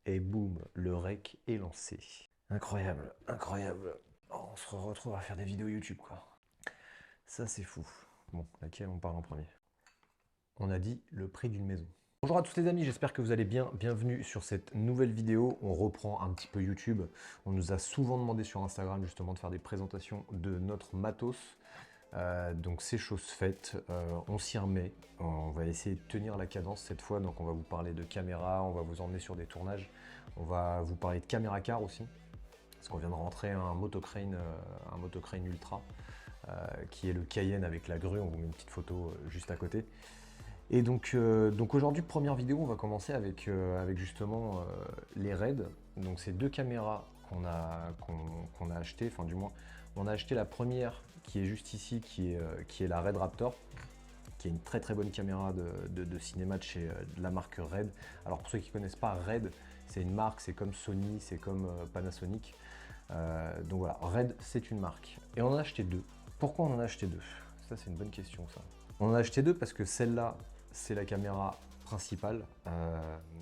Et boum, le rec est lancé. Incroyable, incroyable. Oh, on se retrouve à faire des vidéos YouTube, quoi. Ça, c'est fou. Bon, laquelle on parle en premier? On a dit le prix d'une maison. Bonjour à tous les amis, j'espère que vous allez bien. Bienvenue sur cette nouvelle vidéo. On reprend un petit peu YouTube. On nous a souvent demandé sur Instagram justement de faire des présentations de notre matos. Donc c'est chose faite, on s'y remet, on va essayer de tenir la cadence cette fois, donc on va vous parler de caméra, on va vous emmener sur des tournages, on va vous parler de caméra car aussi, parce qu'on vient de rentrer un motocrane Ultra, qui est le Cayenne avec la grue, on vous met une petite photo juste à côté. Et donc aujourd'hui, première vidéo, on va commencer avec justement les RED. Donc c'est deux caméras qu'on a achetées, enfin du moins, on a acheté la première qui est juste ici, qui est la Red Raptor, qui est une très très bonne caméra de cinéma de chez de la marque Red. Alors pour ceux qui ne connaissent pas Red, c'est une marque, c'est comme Sony, c'est comme Panasonic. Donc voilà, Red c'est une marque. Et on en a acheté deux. Pourquoi on en a acheté deux? Ça c'est une bonne question ça. On en a acheté deux parce que celle-là, c'est la caméra principale.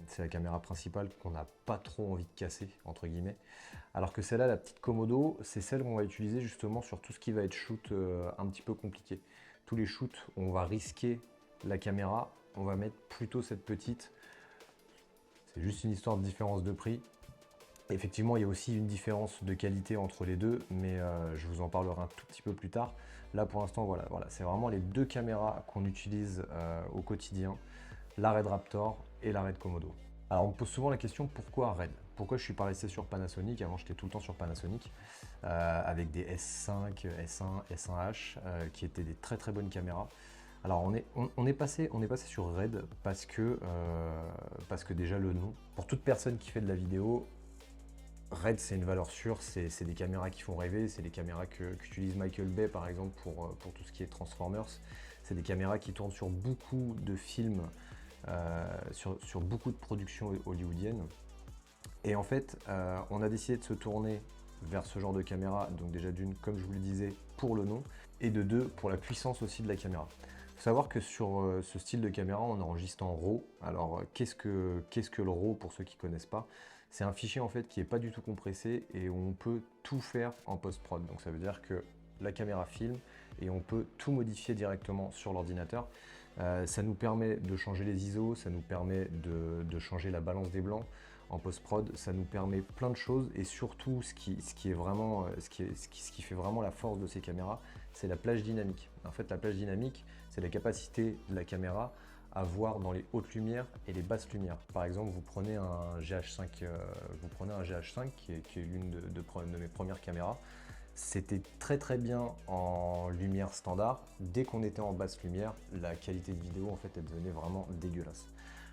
C'est la caméra principale qu'on n'a pas trop envie de casser, entre guillemets. Alors que celle-là, la petite Komodo, c'est celle qu'on va utiliser justement sur tout ce qui va être shoot un petit peu compliqué. Tous les shoots où on va risquer la caméra, on va mettre plutôt cette petite. C'est juste une histoire de différence de prix. Effectivement, il y a aussi une différence de qualité entre les deux, mais je vous en parlerai un tout petit peu plus tard. Là, pour l'instant, voilà, c'est vraiment les deux caméras qu'on utilise au quotidien, la Red Raptor et la Red Komodo. Alors, on me pose souvent la question, pourquoi Red? Pourquoi je suis pas resté sur Panasonic? Avant, j'étais tout le temps sur Panasonic, avec des S5, S1, S1H, qui étaient des très très bonnes caméras. Alors on est passé sur Red parce que déjà le nom. Pour toute personne qui fait de la vidéo, Red, c'est une valeur sûre, c'est des caméras qui font rêver, c'est des caméras qu'utilise Michael Bay par exemple pour tout ce qui est Transformers. C'est des caméras qui tournent sur beaucoup de films, sur beaucoup de productions hollywoodiennes. Et en fait, on a décidé de se tourner vers ce genre de caméra, donc déjà d'une, comme je vous le disais, pour le nom, et de deux, pour la puissance aussi de la caméra. Il faut savoir que sur ce style de caméra, on enregistre en RAW. Alors, qu'est-ce que le RAW pour ceux qui ne connaissent pas? C'est un fichier en fait qui n'est pas du tout compressé et où on peut tout faire en post-prod. Donc ça veut dire que la caméra filme et on peut tout modifier directement sur l'ordinateur. Ça nous permet de changer les ISO, ça nous permet de changer la balance des blancs en post-prod, ça nous permet plein de choses et surtout ce qui fait vraiment la force de ces caméras, c'est la plage dynamique. En fait, la plage dynamique, c'est la capacité de la caméra à voir dans les hautes lumières et les basses lumières. Par exemple, vous prenez un GH5, qui est l'une de mes premières caméras. C'était très très bien en lumière standard. Dès qu'on était en basse lumière, la qualité de vidéo en fait elle devenait vraiment dégueulasse.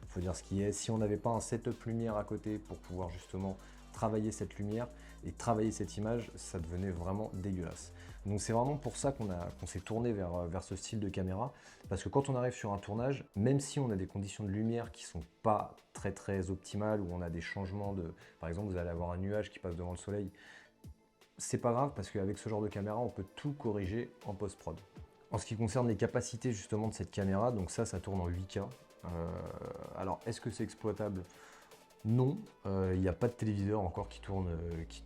Faut dire ce qui est, si on n'avait pas un setup lumière à côté pour pouvoir justement travailler cette lumière et travailler cette image, ça devenait vraiment dégueulasse. Donc c'est vraiment pour ça qu'on s'est tourné vers ce style de caméra, parce que quand on arrive sur un tournage, même si on a des conditions de lumière qui sont pas très très optimales, où on a des changements de... Par exemple, vous allez avoir un nuage qui passe devant le soleil, c'est pas grave parce qu'avec ce genre de caméra, on peut tout corriger en post-prod. En ce qui concerne les capacités justement de cette caméra, donc ça tourne en 8K. Alors, est-ce que c'est exploitable? Non, il n'y a pas de téléviseur encore qui tourne,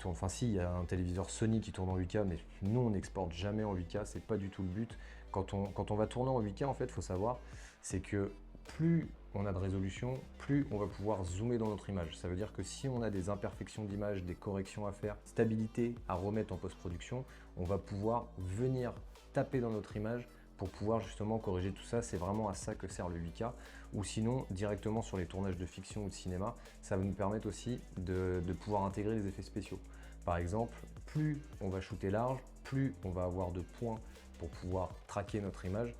enfin si, il y a un téléviseur Sony qui tourne en 8K, mais nous on n'exporte jamais en 8K, c'est pas du tout le but. Quand on va tourner en 8K, en fait, il faut savoir, c'est que plus on a de résolution, plus on va pouvoir zoomer dans notre image. Ça veut dire que si on a des imperfections d'image, des corrections à faire, stabilité à remettre en post-production, on va pouvoir venir taper dans notre image pour pouvoir justement corriger tout ça. C'est vraiment à ça que sert le 8K. Ou sinon, directement sur les tournages de fiction ou de cinéma, ça va nous permettre aussi de pouvoir intégrer les effets spéciaux. Par exemple, plus on va shooter large, plus on va avoir de points pour pouvoir traquer notre image.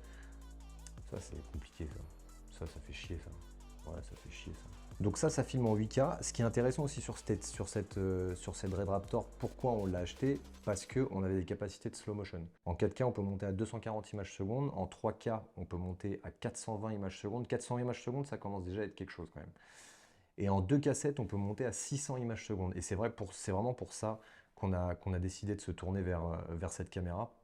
Ça, c'est compliqué, ça. Ça fait chier, ça. Ouais, ça fait chier, ça. Donc ça filme en 8K. Ce qui est intéressant aussi sur cette Red Raptor, pourquoi on l'a acheté? Parce qu'on avait des capacités de slow motion. En 4K, on peut monter à 240 images secondes. En 3K, on peut monter à 420 images secondes. 400 images secondes, ça commence déjà à être quelque chose quand même. Et en 2K7, on peut monter à 600 images secondes. Et c'est vraiment pour ça qu'on a décidé de se tourner vers cette caméra.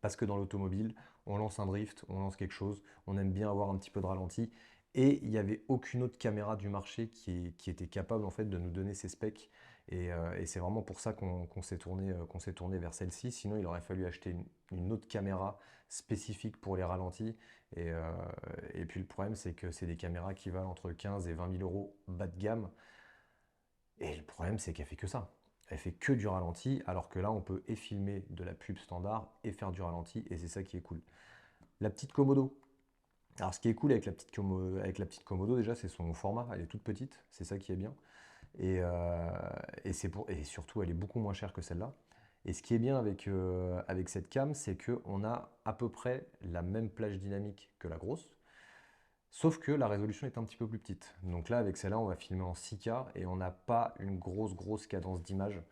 Parce que dans l'automobile, on lance un drift, on lance quelque chose, on aime bien avoir un petit peu de ralenti. Et il n'y avait aucune autre caméra du marché qui était capable en fait de nous donner ces specs. Et c'est vraiment pour ça qu'on s'est tourné vers celle-ci. Sinon, il aurait fallu acheter une autre caméra spécifique pour les ralentis. Et, euh, et puis le problème, c'est que c'est des caméras qui valent entre 15 et 20 000 euros bas de gamme. Et le problème, c'est qu'elle fait que ça. Elle fait que du ralenti, alors que là, on peut et filmer de la pub standard et faire du ralenti, et c'est ça qui est cool. La petite Komodo. Alors, ce qui est cool avec avec la petite Komodo, déjà, c'est son format. Elle est toute petite, c'est ça qui est bien. Et surtout, elle est beaucoup moins chère que celle-là. Et ce qui est bien avec cette cam, c'est qu'on a à peu près la même plage dynamique que la grosse, sauf que la résolution est un petit peu plus petite. Donc là, avec celle-là, on va filmer en 6K et on n'a pas une grosse cadence d'image.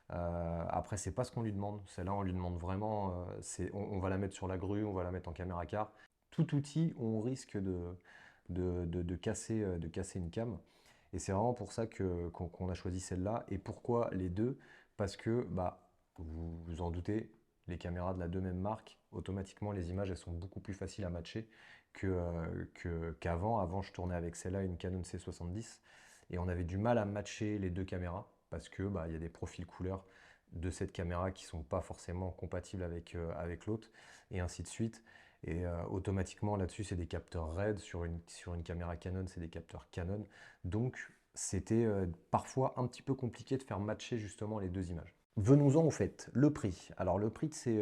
Après, c'est pas ce qu'on lui demande. Celle-là, on lui demande vraiment, on va la mettre sur la grue, on va la mettre en caméra car. Tout outil, on risque de casser une cam. Et c'est vraiment pour ça qu'on a choisi celle-là. Et pourquoi les deux? Parce que, bah, vous vous en doutez, les caméras de la deux mêmes marques, automatiquement, les images, elles sont beaucoup plus faciles à matcher qu'avant. Avant, je tournais avec celle-là, une Canon C70, et on avait du mal à matcher les deux caméras parce que bah, il y a des profils couleurs de cette caméra qui sont pas forcément compatibles avec l'autre, et ainsi de suite. Et automatiquement là-dessus, c'est des capteurs RED. Sur une caméra Canon, c'est des capteurs Canon. Donc c'était parfois un petit peu compliqué de faire matcher justement les deux images. Venons-en au fait, le prix. Alors le prix de ces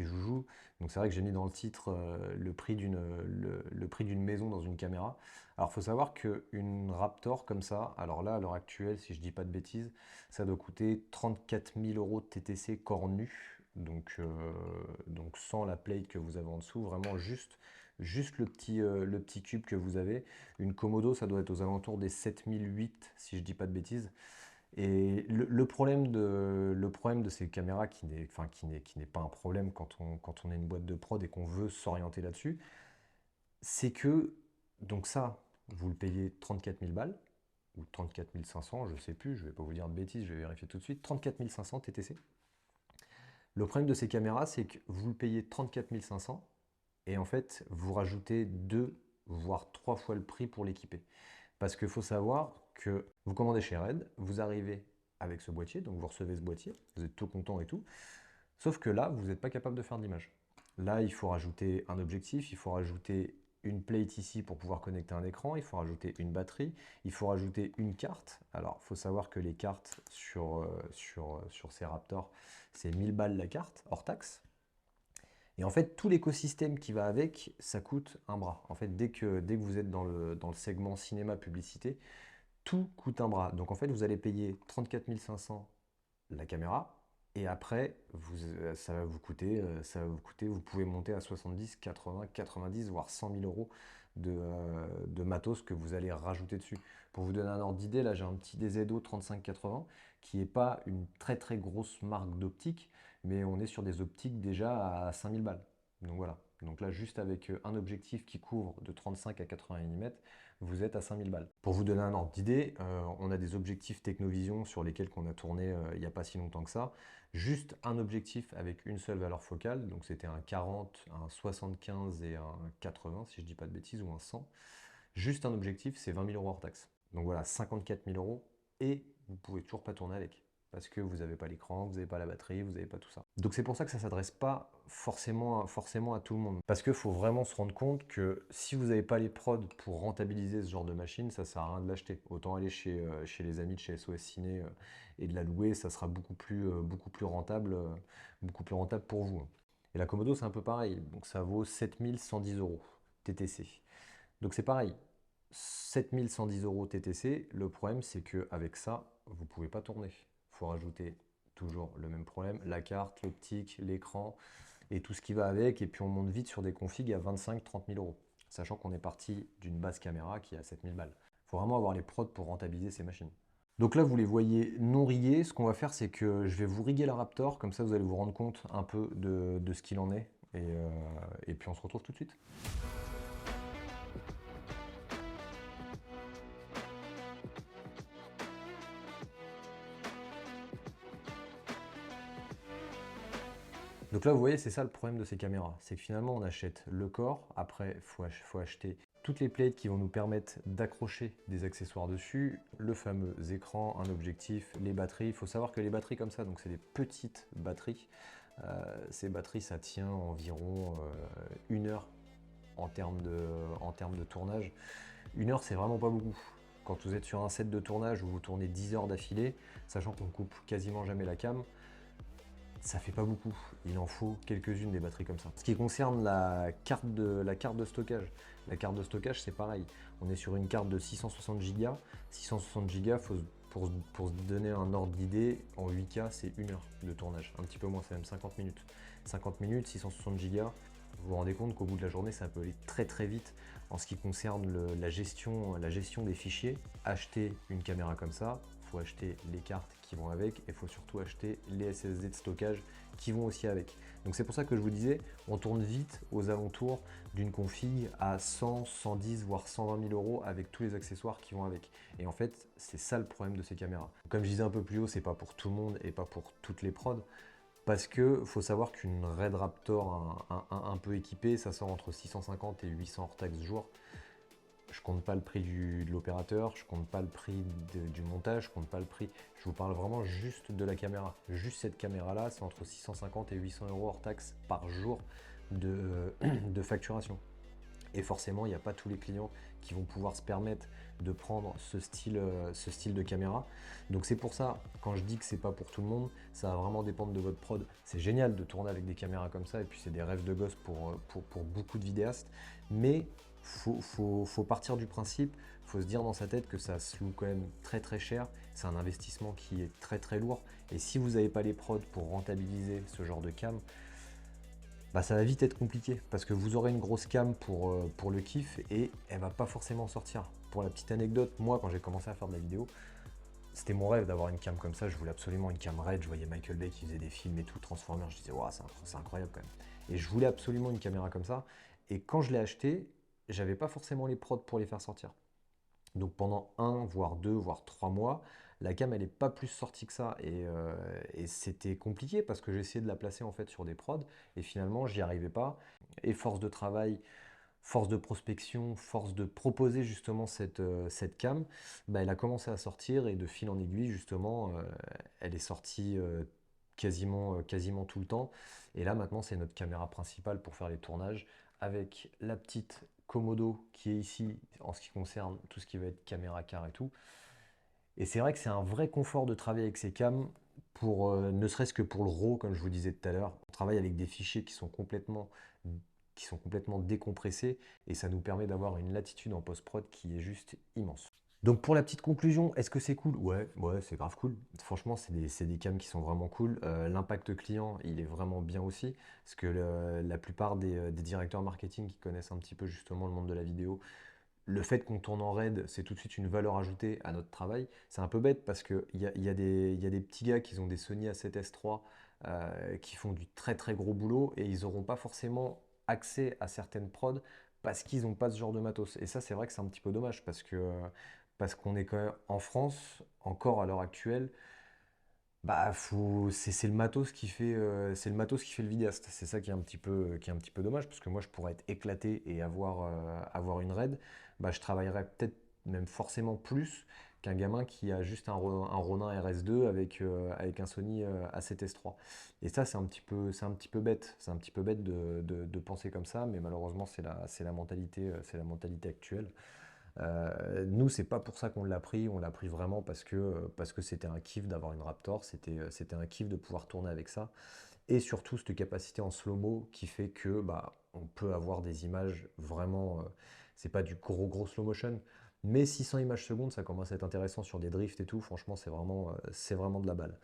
joujoux, donc c'est vrai que j'ai mis dans le titre le prix d'une maison dans une caméra. Alors il faut savoir qu'une Raptor comme ça, alors là à l'heure actuelle, si je dis pas de bêtises, ça doit coûter 34 000 euros de TTC corps nu, donc sans la plate que vous avez en dessous, vraiment juste le petit cube que vous avez. Une Komodo, ça doit être aux alentours des 7008 si je dis pas de bêtises. Et le problème de ces caméras qui n'est pas un problème quand on est une boîte de prod et qu'on veut s'orienter là-dessus, c'est que, donc ça, vous le payez 34 000 balles, ou 34 500, je sais plus, je vais pas vous dire de bêtises, je vais vérifier tout de suite, 34 500 TTC. Le problème de ces caméras, c'est que vous le payez 34 500, et en fait, vous rajoutez 2, voire 3 fois le prix pour l'équiper. Parce qu'il faut savoir que vous commandez chez Red, vous arrivez avec ce boîtier, donc vous recevez ce boîtier, vous êtes tout content et tout, sauf que là, vous n'êtes pas capable de faire d'image. Là, il faut rajouter un objectif, il faut rajouter une plate ici pour pouvoir connecter un écran, il faut rajouter une batterie, il faut rajouter une carte. Alors, il faut savoir que les cartes sur ces Raptors, c'est 1000 balles la carte, hors taxe. Et en fait, tout l'écosystème qui va avec, ça coûte un bras. En fait, dès que vous êtes dans le segment cinéma publicité, tout coûte un bras. Donc en fait, vous allez payer 34 500 la caméra, et après, ça va vous coûter, vous pouvez monter à 70, 80, 90, voire 100 000 euros de matos que vous allez rajouter dessus. Pour vous donner un ordre d'idée, là j'ai un petit DZO 3580 qui n'est pas une très grosse marque d'optique, mais on est sur des optiques déjà à 5000 balles. Donc voilà. Donc là, juste avec un objectif qui couvre de 35 à 80 mm, vous êtes à 5000 balles. Pour vous donner un ordre d'idée, on a des objectifs Technovision sur lesquels on a tourné il n'y a pas si longtemps que ça. Juste un objectif avec une seule valeur focale, donc c'était un 40, un 75 et un 80, si je ne dis pas de bêtises, ou un 100. Juste un objectif, c'est 20 000 euros hors taxe. Donc voilà, 54 000 euros, et vous pouvez toujours pas tourner avec. Parce que vous n'avez pas l'écran, vous n'avez pas la batterie, vous n'avez pas tout ça. Donc c'est pour ça que ça ne s'adresse pas forcément à tout le monde. Parce qu'il faut vraiment se rendre compte que si vous n'avez pas les prods pour rentabiliser ce genre de machine, ça ne sert à rien de l'acheter. Autant aller chez les amis de chez SOS Ciné et de la louer, ça sera beaucoup plus rentable pour vous. Et la Komodo, c'est un peu pareil. Donc ça vaut 7110 euros TTC. Donc c'est pareil. 7110 euros TTC, le problème c'est qu'avec ça, vous ne pouvez pas tourner. Il faut rajouter toujours le même problème, la carte, l'optique, l'écran et tout ce qui va avec, et puis on monte vite sur des configs à 25-30 000 euros, sachant qu'on est parti d'une base caméra qui est à 7000 balles. Il faut vraiment avoir les prods pour rentabiliser ces machines. Donc là, vous les voyez non rigués. Ce qu'on va faire, c'est que je vais vous riguer la Raptor, comme ça vous allez vous rendre compte un peu de ce qu'il en est, et puis on se retrouve tout de suite. Donc là, vous voyez, c'est ça le problème de ces caméras. C'est que finalement, on achète le corps. Après, faut acheter toutes les plates qui vont nous permettre d'accrocher des accessoires dessus. Le fameux écran, un objectif, les batteries. Il faut savoir que les batteries comme ça, donc c'est des petites batteries. Ces batteries, ça tient environ 1 heure en termes de tournage. 1 heure, c'est vraiment pas beaucoup. Quand vous êtes sur un set de tournage où vous tournez 10 heures d'affilée, sachant qu'on coupe quasiment jamais la cam, ça fait pas beaucoup. Il en faut quelques-unes des batteries comme ça. Ce qui concerne la carte de stockage, la carte de stockage, c'est pareil. On est sur une carte de 660 Go. 660 Go, pour se donner un ordre d'idée, en 8K, c'est 1 heure de tournage. Un petit peu moins, c'est même 50 minutes. 50 minutes, 660 Go. Vous vous rendez compte qu'au bout de la journée, ça peut aller très très vite en ce qui concerne la gestion des fichiers. Acheter une caméra comme ça, il faut acheter les cartes qui vont avec et il faut surtout acheter les SSD de stockage qui vont aussi avec. Donc c'est pour ça que je vous disais, on tourne vite aux alentours d'une config à 100, 110 voire 120 000 euros avec tous les accessoires qui vont avec. Et en fait, c'est ça le problème de ces caméras. Comme je disais un peu plus haut, c'est pas pour tout le monde et pas pour toutes les prods. Parce que faut savoir qu'une Red Raptor un peu équipée, ça sort entre 650 et 800 hors taxe jour. Je compte pas le prix de l'opérateur, je compte pas le prix du montage, je compte pas le prix. Je vous parle vraiment juste de la caméra. Juste cette caméra-là, c'est entre 650 et 800 euros hors taxe par jour de facturation. Et forcément, il n'y a pas tous les clients qui vont pouvoir se permettre de prendre ce style de caméra. Donc c'est pour ça, quand je dis que c'est pas pour tout le monde, ça va vraiment dépendre de votre prod. C'est génial de tourner avec des caméras comme ça, et puis c'est des rêves de gosse pour beaucoup de vidéastes. Mais faut partir du principe, faut se dire dans sa tête que ça se loue quand même très très cher. C'est un investissement qui est très très lourd. Et si vous n'avez pas les prods pour rentabiliser ce genre de cam, bah ça va vite être compliqué parce que vous aurez une grosse cam pour le kiff et elle va pas forcément sortir. Pour la petite anecdote, moi quand j'ai commencé à faire de la vidéo, c'était mon rêve d'avoir une cam comme ça. Je voulais absolument une cam RED. Je voyais Michael Bay qui faisait des films et tout, Transformers. Je disais, waouh, c'est incroyable quand même. Et je voulais absolument une caméra comme ça. Et quand je l'ai acheté, j'avais pas forcément les prods pour les faire sortir. Donc pendant 1, voire 2, voire 3 mois, la cam elle n'est pas plus sortie que ça et c'était compliqué parce que j'essayais de la placer en fait sur des prods et finalement j'y arrivais pas. Et force de travail, force de prospection, force de proposer justement cette cam, bah, elle a commencé à sortir et de fil en aiguille justement elle est sortie quasiment tout le temps. Et là maintenant c'est notre caméra principale pour faire les tournages avec la petite Komodo qui est ici en ce qui concerne tout ce qui va être caméra car et tout. Et c'est vrai que c'est un vrai confort de travailler avec ces cams pour ne serait-ce que pour le RAW comme je vous disais tout à l'heure. On travaille avec des fichiers qui sont complètement décompressés et ça nous permet d'avoir une latitude en post-prod qui est juste immense. Donc pour la petite conclusion, est-ce que c'est cool? Ouais, c'est grave cool. Franchement, c'est des cams qui sont vraiment cool. L'impact client, il est vraiment bien aussi. Parce que la plupart des directeurs marketing qui connaissent un petit peu justement le monde de la vidéo, le fait qu'on tourne en RAID, c'est tout de suite une valeur ajoutée à notre travail. C'est un peu bête parce qu'il y a des petits gars qui ont des Sony A7S III qui font du très très gros boulot et ils n'auront pas forcément accès à certaines prods parce qu'ils n'ont pas ce genre de matos. Et ça, c'est vrai que c'est un petit peu dommage parce qu'on est quand même en France, encore à l'heure actuelle, bah, c'est le matos qui fait, c'est le matos qui fait le vidéaste. C'est ça qui est un petit peu dommage, parce que moi, je pourrais être éclaté et avoir une RAID. Bah, je travaillerais peut-être même forcément plus qu'un gamin qui a juste un Ronin RS2 avec un Sony A7S III. Et ça, c'est un petit peu bête. C'est un petit peu bête de penser comme ça, mais malheureusement, c'est la mentalité actuelle. Nous, c'est pas pour ça qu'on l'a pris. On l'a pris vraiment parce que c'était un kiff d'avoir une Raptor. C'était un kiff de pouvoir tourner avec ça. Et surtout, cette capacité en slow-mo qui fait que bah, on peut avoir des images vraiment. C'est pas du gros slow motion, mais 600 images secondes, ça commence à être intéressant sur des drifts et tout. Franchement, c'est vraiment de la balle.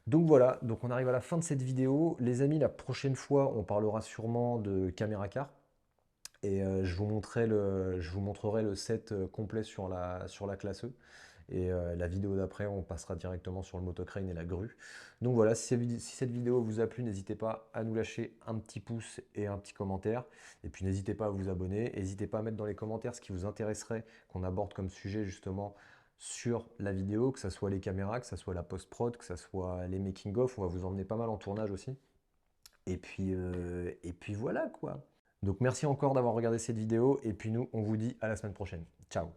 Donc voilà, donc on arrive à la fin de cette vidéo. Les amis, la prochaine fois, on parlera sûrement de caméra car. Et je vous montrerai le set complet sur la classe E. Et la vidéo d'après, on passera directement sur le motocrane et la grue. Donc voilà, si cette vidéo vous a plu, n'hésitez pas à nous lâcher un petit pouce et un petit commentaire. Et puis n'hésitez pas à vous abonner. N'hésitez pas à mettre dans les commentaires ce qui vous intéresserait qu'on aborde comme sujet justement sur la vidéo, que ce soit les caméras, que ce soit la post-prod, que ce soit les making-of. On va vous emmener pas mal en tournage aussi. Et puis voilà quoi. Donc merci encore d'avoir regardé cette vidéo et puis nous on vous dit à la semaine prochaine. Ciao.